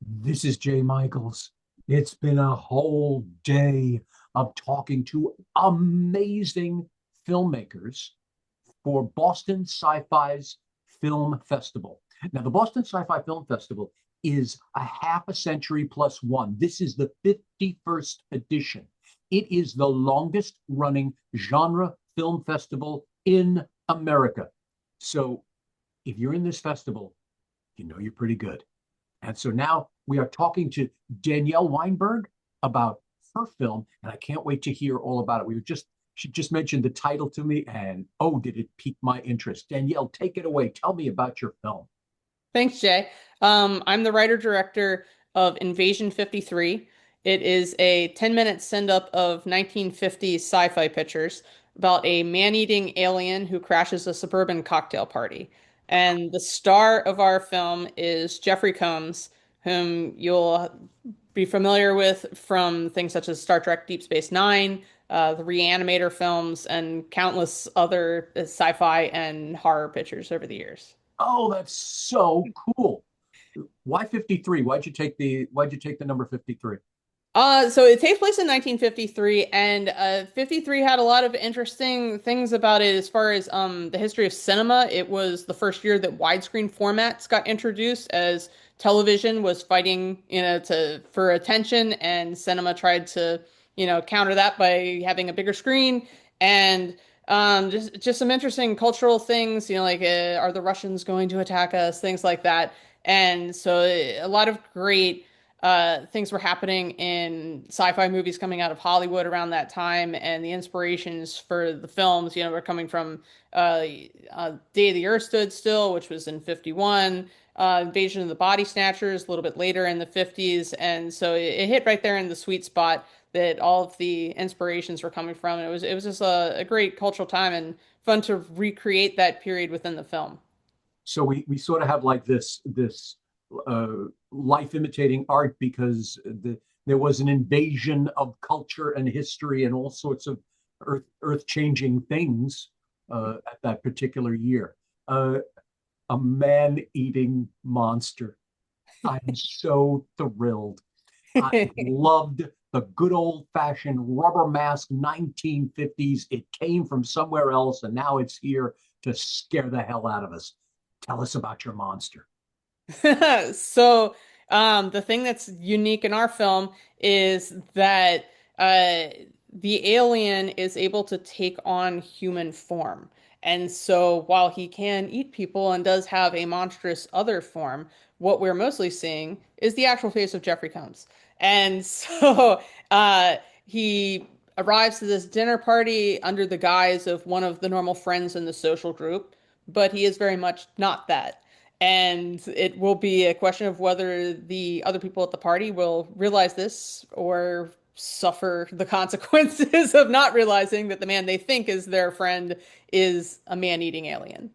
This is Jay Michaels. It's been a whole day of talking to amazing filmmakers for Boston Sci-Fi's Film Festival. Now, the Boston Sci-Fi Film Festival is a half a century plus one. This is the 51st edition. It is the longest running genre film festival in America. So if you're in this festival, you know you're pretty good. And so now we are talking to Danielle Weinberg about her film, and I can't wait to hear all about it. She just mentioned the title to me, and oh, did it pique my interest. Danielle, take it away. Tell me about your film. Thanks, Jay. I'm the writer-director of Invasion 53. It is a 10-minute send-up of 1950s sci-fi pictures about a man-eating alien who crashes a suburban cocktail party. And the star of our film is Jeffrey Combs, whom you'll be familiar with from things such as Star Trek Deep Space Nine, the Reanimator films, and countless other sci-fi and horror pictures over the years. Oh, that's so cool. Why 53? Why'd you take the number 53? So it takes place in 1953, and 53 had a lot of interesting things about it as far as the history of cinema. It was the first year that widescreen formats got introduced as television was fighting, for attention, and cinema tried to, counter that by having a bigger screen and just some interesting cultural things, like are the Russians going to attack us, things like that. And so a lot of great things were happening in sci-fi movies coming out of Hollywood around that time, and the inspirations for the films, were coming from Day of the Earth Stood Still, which was in 51, Invasion of the Body Snatchers a little bit later in the 50s, and so it hit right there in the sweet spot that all of the inspirations were coming from. And it was just a great cultural time and fun to recreate that period within the film. So we sort of have like this life imitating art because there was an invasion of culture and history and all sorts of earth changing things at that particular year. Uh, a man eating monster. I'm so thrilled. I loved the good old fashioned rubber mask 1950s. It came from somewhere else and now it's here to scare the hell out of us. Tell us about your monster. So, the thing that's unique in our film is that the alien is able to take on human form. And so, while he can eat people and does have a monstrous other form, what we're mostly seeing is the actual face of Jeffrey Combs. And so, he arrives to this dinner party under the guise of one of the normal friends in the social group, but he is very much not that. And it will be a question of whether the other people at the party will realize this or suffer the consequences of not realizing that the man they think is their friend is a man-eating alien.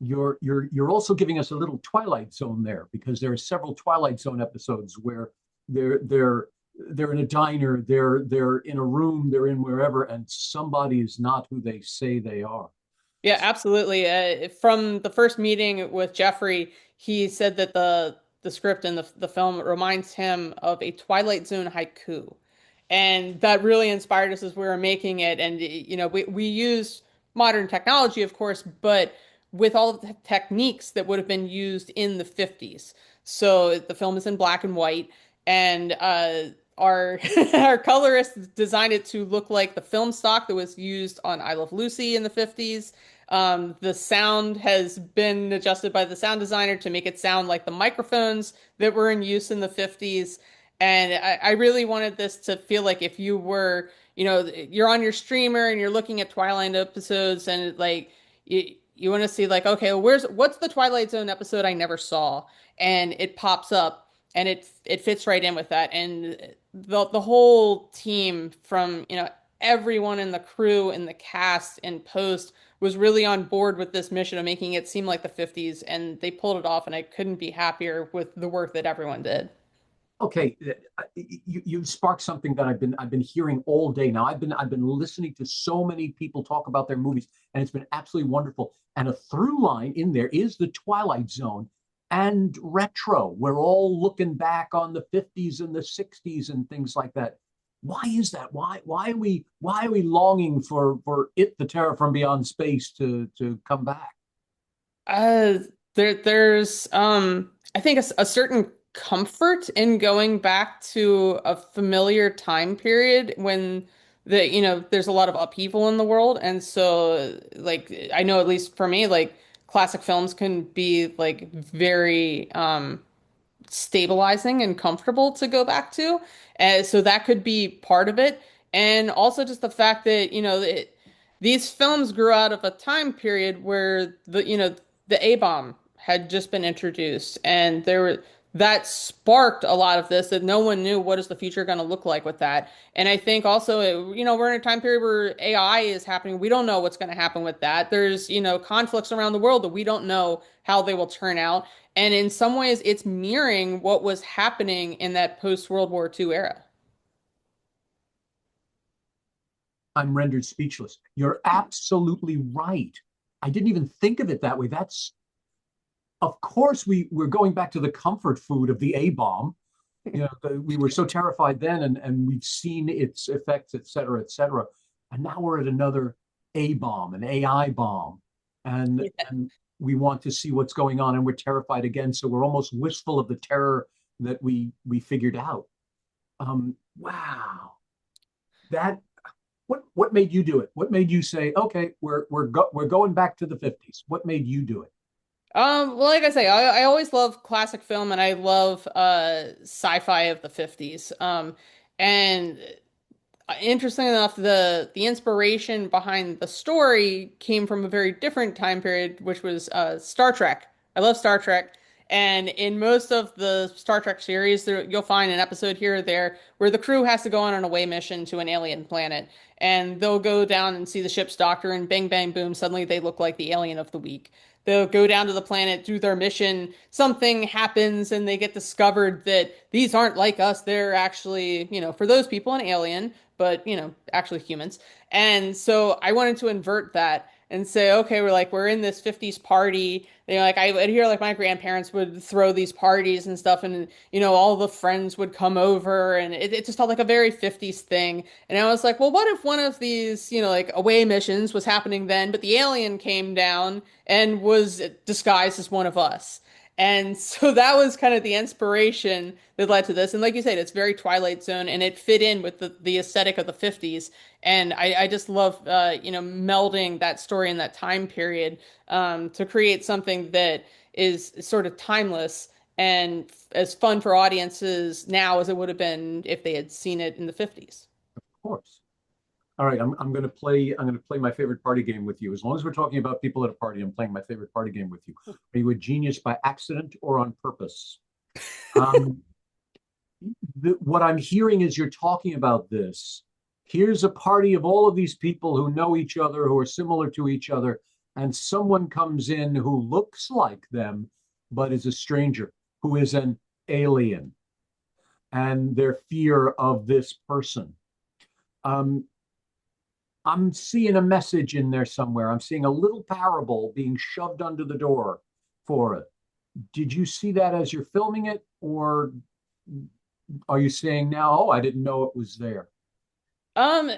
You're also giving us a little Twilight Zone there because there are several Twilight Zone episodes where they're they're they're in a diner, they're in a room, they're in wherever, and somebody is not who they say they are. Yeah, absolutely. From the first meeting with Jeffrey, he said that the script and the film reminds him of a Twilight Zone haiku. And that really inspired us as we were making it. And we use modern technology, of course, but with all of the techniques that would have been used in the 50s. So the film is in black and white, and our our colorist designed it to look like the film stock that was used on I Love Lucy in the 50s. The sound has been adjusted by the sound designer to make it sound like the microphones that were in use in the 50s. And I really wanted this to feel like if you were, you're on your streamer and you're looking at Twilight episodes and like you want to see like, okay, well, what's the Twilight Zone episode I never saw? And it pops up and it fits right in with that. And the whole team from, everyone in the crew and the cast and post was really on board with this mission of making it seem like the 50s, and they pulled it off, and I couldn't be happier with the work that everyone did. Okay, you sparked something that I've been hearing all day now. I've been listening to so many people talk about their movies, and it's been absolutely wonderful. And a through line in there is the Twilight Zone. and retro. We're all looking back on the 50s and the 60s and things like that. Why is that? Why are we longing for it, the terror from beyond space, to come back? Uh, there's I think a certain comfort in going back to a familiar time period when there's a lot of upheaval in the world, and so like I know at least for me, like classic films can be like very stabilizing and comfortable to go back to. And so that could be part of it. And also just the fact that, these films grew out of a time period where the A-bomb had just been introduced and that sparked a lot of this that no one knew what is the future going to look like with that. And I think also, we're in a time period where AI is happening. We don't know what's going to happen with that. There's, conflicts around the world that we don't know how they will turn out. And in some ways, it's mirroring what was happening in that post-World War II era. I'm rendered speechless. You're absolutely right. I didn't even think of it that way. That's, of course, we're going back to the comfort food of the A bomb. We were so terrified then, and we've seen its effects, et cetera, et cetera. And now we're at another A bomb, an AI bomb, and we want to see what's going on, and we're terrified again. So we're almost wistful of the terror that we figured out. Wow, that what made you do it? What made you say, okay, we're going back to the 50s? What made you do it? Well, like I say, I always love classic film and I love sci-fi of the 50s. And interesting enough, the inspiration behind the story came from a very different time period, which was Star Trek. I love Star Trek, and in most of the Star Trek series, you'll find an episode here or there where the crew has to go on an away mission to an alien planet, and they'll go down and see the ship's doctor, and bang, bang, boom, suddenly they look like the alien of the week. They'll go down to the planet, do their mission, something happens, and they get discovered that these aren't like us. They're actually, for those people, an alien, but, actually humans. And so I wanted to invert that and say, okay, we're in this 50s party. Like I would hear like my grandparents would throw these parties and stuff, and all the friends would come over, and it just felt like a very 50s thing. And I was like, well, what if one of these, like away missions was happening then, but the alien came down and was disguised as one of us? And so that was kind of the inspiration that led to this. And like you said, it's very Twilight Zone and it fit in with the aesthetic of the 50s. And I just love, melding that story in that time period to create something that is sort of timeless and as fun for audiences now as it would have been if they had seen it in the 50s. Of course. All right, I'm going to play my favorite party game with you. As long as we're talking about people at a party, I'm playing my favorite party game with you. Are you a genius by accident or on purpose? Um, what I'm hearing is you're talking about this. Here's a party of all of these people who know each other, who are similar to each other, and someone comes in who looks like them, but is a stranger, who is an alien, and their fear of this person. Um, I'm seeing a message in there somewhere. I'm seeing a little parable being shoved under the door for it. Did you see that as you're filming it, or are you saying now, oh, I didn't know it was there? Um,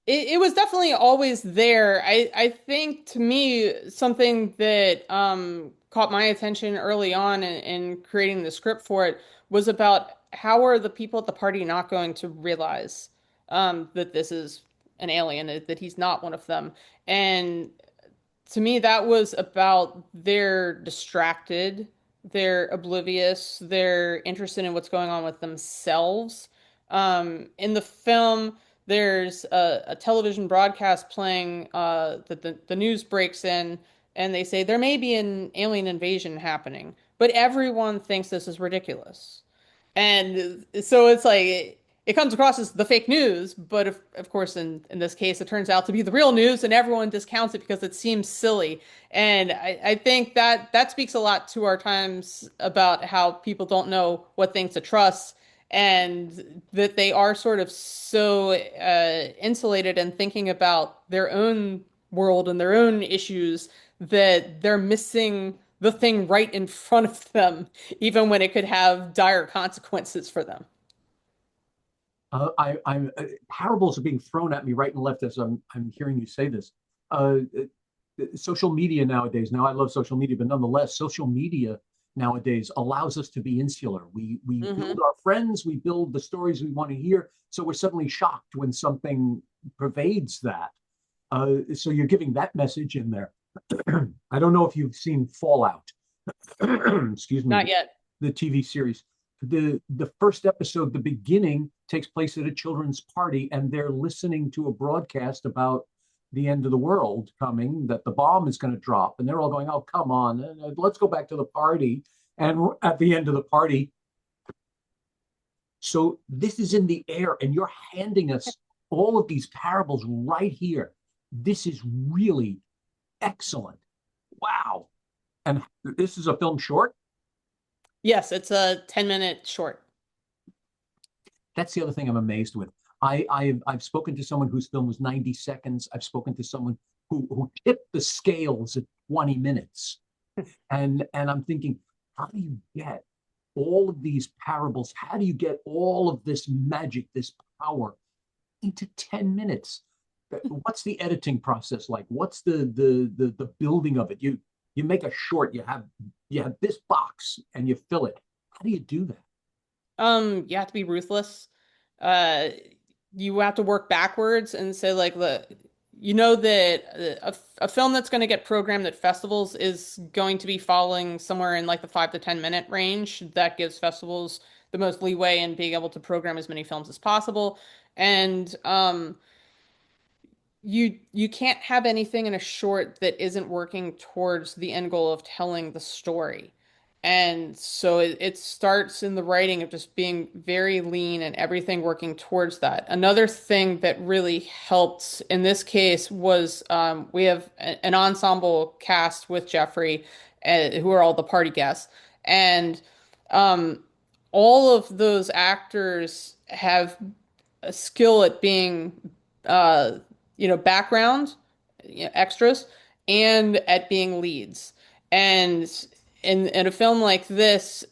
it was definitely always there. I think to me, something that caught my attention early on in creating the script for it was about how are the people at the party not going to realize that this is an alien, that he's not one of them. And to me, that was about they're distracted, they're oblivious, they're interested in what's going on with themselves. In the film, there's a television broadcast playing that the news breaks in, and they say there may be an alien invasion happening, but everyone thinks this is ridiculous. And so it's like it comes across as the fake news, but of course in this case it turns out to be the real news and everyone discounts it because it seems silly. And I think that speaks a lot to our times about how people don't know what things to trust and that they are sort of so insulated and thinking about their own world and their own issues that they're missing the thing right in front of them, even when it could have dire consequences for them. Parables are being thrown at me right and left as I'm hearing you say this. Uh, Social media nowadays. Now, I love social media, but nonetheless, social media nowadays allows us to be insular. We build Hmm. our friends, we build the stories we want to hear. So we're suddenly shocked when something pervades that. So you're giving that message in there. I don't know if you've seen Fallout. Excuse me, Not yet. the TV series. The first episode, the beginning, takes place at a children's party, and they're listening to a broadcast about the end of the world coming, that the bomb is going to drop, and they're all going, "Oh, come on, let's go back to the party." And at the end of the party, so this is in the air, and you're handing us all of these parables right here. This is really excellent. Wow. And this is a film short. Yes, it's a 10-minute short. That's the other thing I'm amazed with. I've spoken to someone whose film was 90 seconds. I've spoken to someone who tipped the scales at 20 minutes. And I'm thinking, how do you get all of these parables? How do you get all of this magic, this power into 10 minutes? What's the editing process like? What's the building of it? You make a short, you have this box and you fill it. How do you do that? You have to be ruthless. Uh, you have to work backwards and say like, the you know that a film that's going to get programmed at festivals is going to be falling somewhere in like the 5 to 10 minute range. That gives festivals the most leeway in being able to program as many films as possible. And you can't have anything in a short that isn't working towards the end goal of telling the story. And so it starts in the writing of just being very lean and everything working towards that. Another thing that really helped in this case was we have an ensemble cast with Jeffrey, who are all the party guests. And um, all of those actors have a skill at being uh, background, extras, and at being leads. And in a film like this,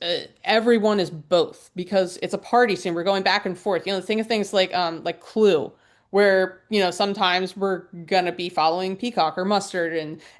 everyone is both because it's a party scene. We're going back and forth. Think of things like Clue, where sometimes we're gonna be following Peacock or Mustard,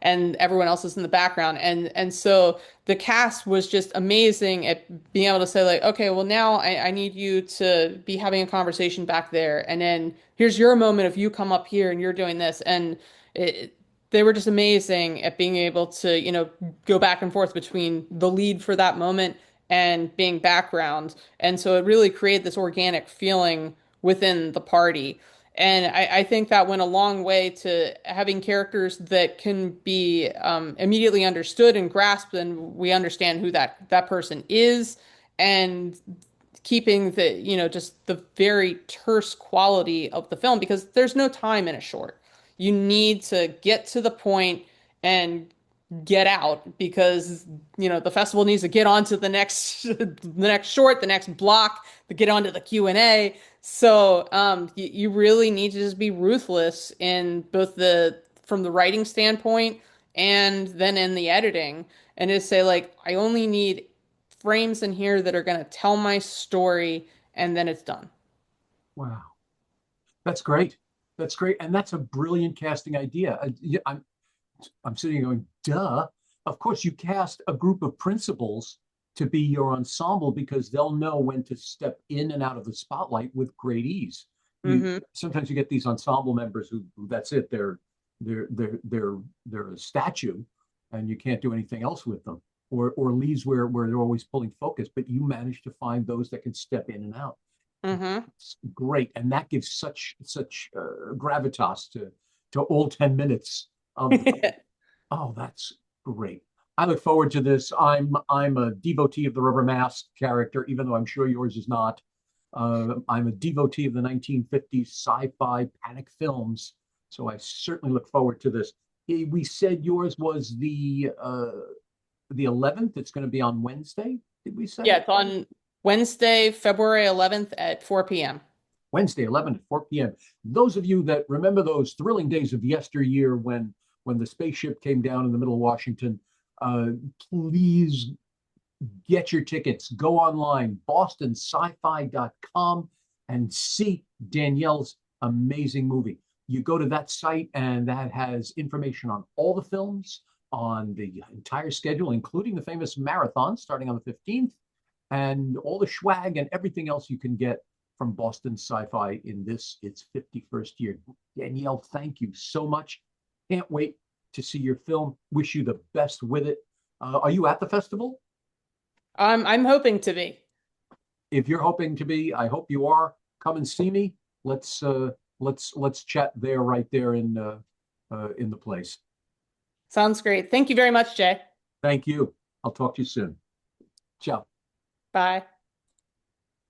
and everyone else is in the background. And so the cast was just amazing at being able to say like, okay, well now I need you to be having a conversation back there, and then here's your moment if you come up here and you're doing this. And it, they were just amazing at being able to, go back and forth between the lead for that moment and being background. And so it really created this organic feeling within the party. And I think that went a long way to having characters that can be immediately understood and grasped, and we understand who that person is, and keeping just the very terse quality of the film because there's no time in a short. You need to get to the point and get out because the festival needs to get on to the next the next short, the next block, to get onto the Q&A. So you really need to just be ruthless in both the from the writing standpoint and then in the editing, and just say like, I only need frames in here that are going to tell my story, and then it's done. Wow. That's great. That's great. And that's a brilliant casting idea. Yeah, I'm sitting here going, duh. Of course, you cast a group of principals to be your ensemble because they'll know when to step in and out of the spotlight with great ease. You Hmm. sometimes you get these ensemble members who that's it. They're a statue, and you can't do anything else with them. Or leads where they're always pulling focus, but you manage to find those that can step in and out. Hmm. It's great, and that gives such gravitas to all 10 minutes of. Oh, that's great. I look forward to this. I'm a devotee of the Rubber Mask character, even though I'm sure yours is not. I'm a devotee of the 1950s sci-fi panic films, so I certainly look forward to this. We said yours was the 11th. It's going to be on Wednesday. Did we Yeah, say it's on Wednesday, February 11th at 4 p.m. Wednesday, 11 to 4 p.m. Those of you that remember those thrilling days of yesteryear when the spaceship came down in the middle of Washington, Uh, please get your tickets. Go online, bostonscifi.com, and see Danielle's amazing movie. You go to that site, and that has information on all the films, on the entire schedule, including the famous marathon starting on the 15th, and all the swag and everything else you can get from Boston Sci-Fi in this, its 51st year. Danielle, thank you so much. Can't wait to see your film. Wish you the best with it. Are you at the festival? I'm hoping to be. If you're hoping to be, I hope you are. Come and see me. Let's chat there, right there in the place. Sounds great. Thank you very much, Jay. Thank you. I'll talk to you soon. Ciao. Bye.